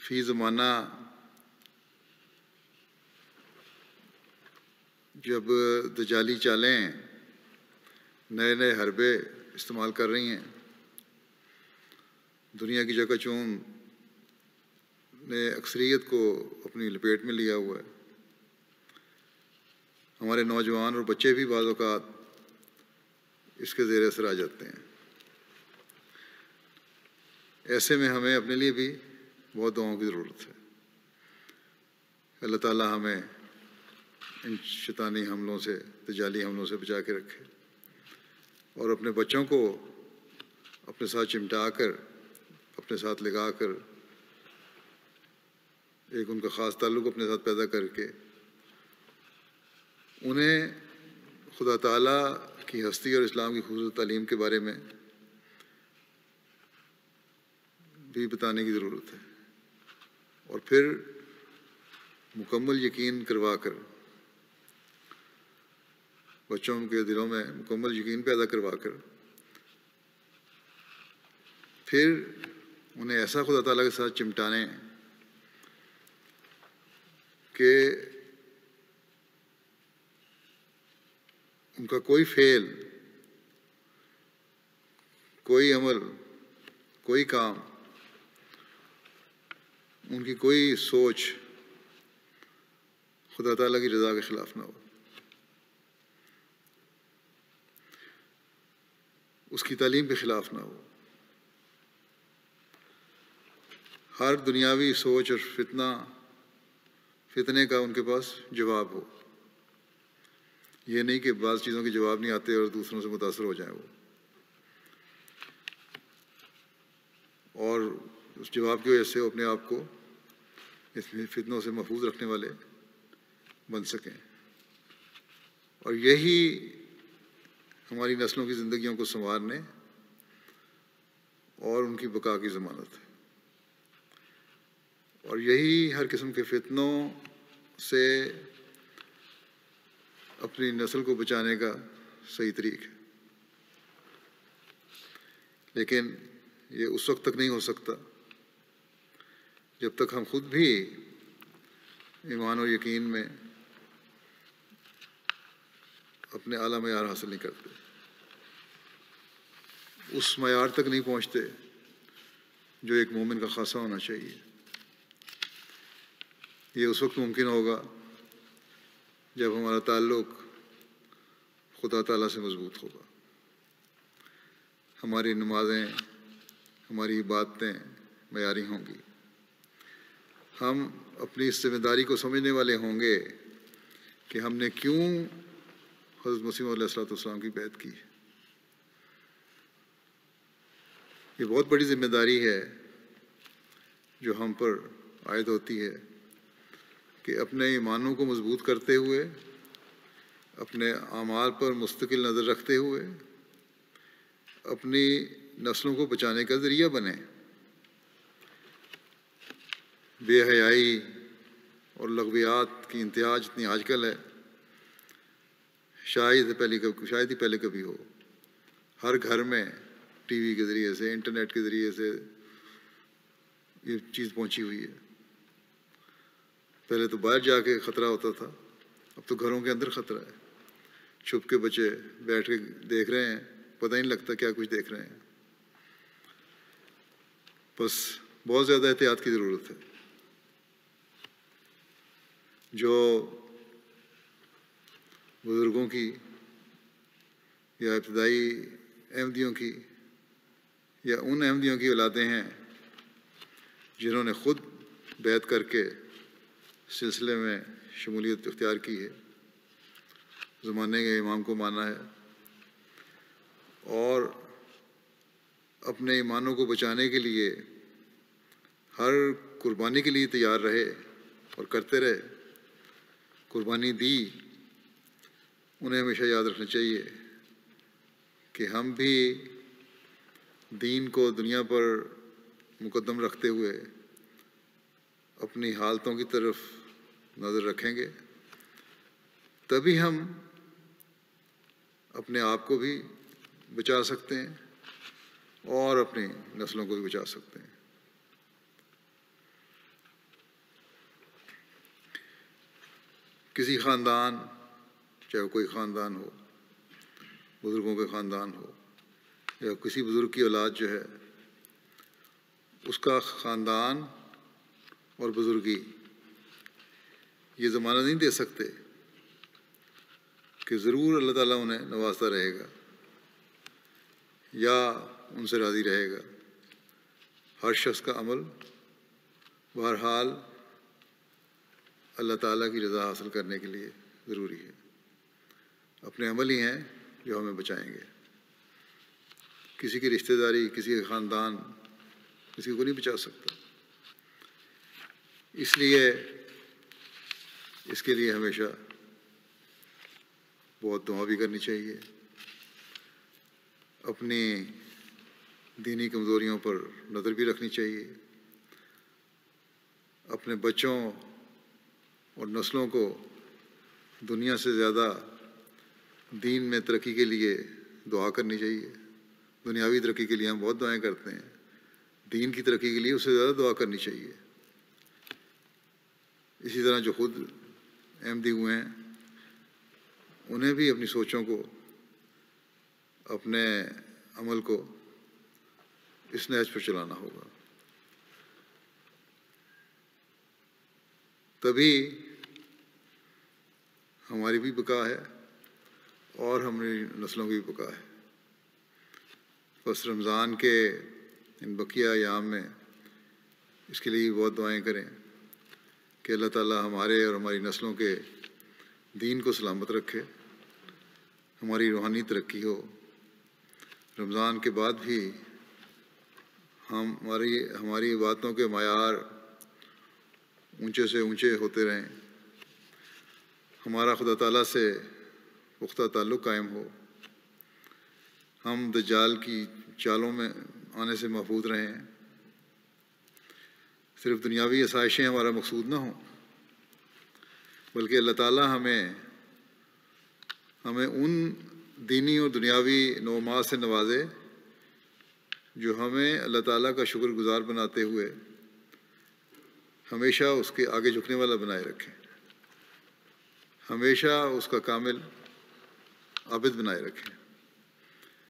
فی زمانہ جب دجالی چالیں نئے نئے حربے استعمال کر رہی ہیں، دنیا کی جگہ چون نے اکثریت کو اپنی لپیٹ میں لیا ہوا ہے، ہمارے نوجوان اور بچے بھی بعض اوقات اس کے زیر اثر آ جاتے ہیں۔ ایسے میں ہمیں اپنے لیے بھی بہت دعاؤں کی ضرورت ہے۔ اللہ تعالیٰ ہمیں ان شیطانی حملوں سے، دجالی حملوں سے بچا کے رکھے، اور اپنے بچوں کو اپنے ساتھ چمٹا کر، اپنے ساتھ لگا کر، ایک ان کا خاص تعلق اپنے ساتھ پیدا کر کے انہیں خدا تعالیٰ کی ہستی اور اسلام کی خوبصورت تعلیم کے بارے میں بھی بتانے کی ضرورت ہے، اور پھر مکمل یقین کروا کر، بچوں کے دلوں میں مکمل یقین پیدا کروا کر، پھر انہیں ایسا خدا تعالیٰ کے ساتھ چمٹانے کہ ان کا کوئی فعل، کوئی عمل، کوئی کام، ان کی کوئی سوچ خدا تعالیٰ کی رضا کے خلاف نہ ہو، اس کی تعلیم کے خلاف نہ ہو۔ ہر دنیاوی سوچ اور فتنے کا ان کے پاس جواب ہو، یہ نہیں کہ بعض چیزوں کے جواب نہیں آتے اور دوسروں سے متاثر ہو جائیں وہ، اور اس جواب کی وجہ سے وہ اپنے آپ کو اس فتنوں سے محفوظ رکھنے والے بن سکیں۔ اور یہی ہماری نسلوں کی زندگیوں کو سنوارنے اور ان کی بقا کی ضمانت ہے، اور یہی ہر قسم کے فتنوں سے اپنی نسل کو بچانے کا صحیح طریق ہے۔ لیکن یہ اس وقت تک نہیں ہو سکتا جب تک ہم خود بھی ایمان اور یقین میں اپنے اعلیٰ معیار حاصل نہیں کرتے، اس معیار تک نہیں پہنچتے جو ایک مومن کا خاصہ ہونا چاہیے۔ یہ اس وقت ممکن ہوگا جب ہمارا تعلق خدا تعالیٰ سے مضبوط ہوگا، ہماری نمازیں، ہماری عبادتیں معیاری ہوں گی، ہم اپنی اس ذمہ داری کو سمجھنے والے ہوں گے کہ ہم نے کیوں حضرت مسیح علیہ السلام کی بیعت کی۔ یہ بہت بڑی ذمہ داری ہے جو ہم پر عائد ہوتی ہے کہ اپنے ایمانوں کو مضبوط کرتے ہوئے، اپنے اعمال پر مستقل نظر رکھتے ہوئے اپنی نسلوں کو بچانے کا ذریعہ بنے۔ بے حیائی اور لغویات کی انتہا جتنی آج کل ہے، شاید ہی پہلے کبھی ہو۔ ہر گھر میں ٹی وی کے ذریعے سے، انٹرنیٹ کے ذریعے سے یہ چیز پہنچی ہوئی ہے۔ پہلے تو باہر جا کے خطرہ ہوتا تھا، اب تو گھروں کے اندر خطرہ ہے۔ چھپ کے بچے بیٹھ کے دیکھ رہے ہیں، پتہ ہی نہیں لگتا کیا کچھ دیکھ رہے ہیں۔ بس بہت زیادہ احتیاط کی ضرورت ہے۔ جو بزرگوں کی یا ابتدائی احمدیوں کی یا ان احمدیوں کی اولادیں ہیں جنہوں نے خود بیعت کر کے سلسلے میں شمولیت اختیار کی ہے، زمانے کے امام کو مانا ہے، اور اپنے ایمانوں کو بچانے کے لیے ہر قربانی کے لیے تیار رہے اور کرتے رہے، قربانی دی، انہیں ہمیشہ یاد رکھنا چاہیے کہ ہم بھی دین کو دنیا پر مقدم رکھتے ہوئے اپنی حالتوں کی طرف نظر رکھیں گے، تبھی ہم اپنے آپ کو بھی بچا سکتے ہیں اور اپنی نسلوں کو بھی بچا سکتے ہیں۔ کسی خاندان، چاہے وہ کوئی خاندان ہو، بزرگوں کے خاندان ہو، یا کسی بزرگ کی اولاد جو ہے، اس کا خاندان اور بزرگی یہ ضمانت نہیں دے سکتے کہ ضرور اللہ تعالیٰ انہیں نوازتا رہے گا یا ان سے راضی رہے گا۔ ہر شخص کا عمل بہرحال اللہ تعالیٰ کی رضا حاصل کرنے کے لیے ضروری ہے۔ اپنے عمل ہی ہیں جو ہمیں بچائیں گے۔ کسی کی رشتہ داری، کسی کا خاندان کسی کو نہیں بچا سکتا۔ اس لیے اس کے لیے ہمیشہ بہت دعا بھی کرنی چاہیے، اپنی دینی کمزوریوں پر نظر بھی رکھنی چاہیے، اپنے بچوں اور نسلوں کو دنیا سے زیادہ دین میں ترقی کے لیے دعا کرنی چاہیے۔ دنیاوی ترقی کے لیے ہم بہت دعائیں کرتے ہیں، دین کی ترقی کے لیے اس سے زیادہ دعا کرنی چاہیے۔ اسی طرح جو خود احمدی ہوئے ہیں انہیں بھی اپنی سوچوں کو، اپنے عمل کو اس نہج پر چلانا ہوگا، تبھی ہماری بھی بقا ہے اور ہماری نسلوں کی بھی بقا ہے۔ بس رمضان کے ان بقیہ ایام میں اس کے لیے بہت دعائیں کریں کہ اللہ تعالیٰ ہمارے اور ہماری نسلوں کے دین کو سلامت رکھے، ہماری روحانی ترقی ہو، رمضان کے بعد بھی ہماری باتوں کے معیار اونچے سے اونچے ہوتے رہیں، ہمارا خدا تعالیٰ سے پختہ تعلق قائم ہو، ہم دجال کی چالوں میں آنے سے محفوظ رہیں، صرف دنیاوی آسائشیں ہمارا مقصود نہ ہوں، بلکہ اللہ تعالیٰ ہمیں ان دینی اور دنیاوی نعمات سے نوازے جو ہمیں اللہ تعالیٰ کا شکر گزار بناتے ہوئے ہمیشہ اس کے آگے جھکنے والا بنائے رکھیں، ہمیشہ اس کا کامل عابد بنائے رکھیں۔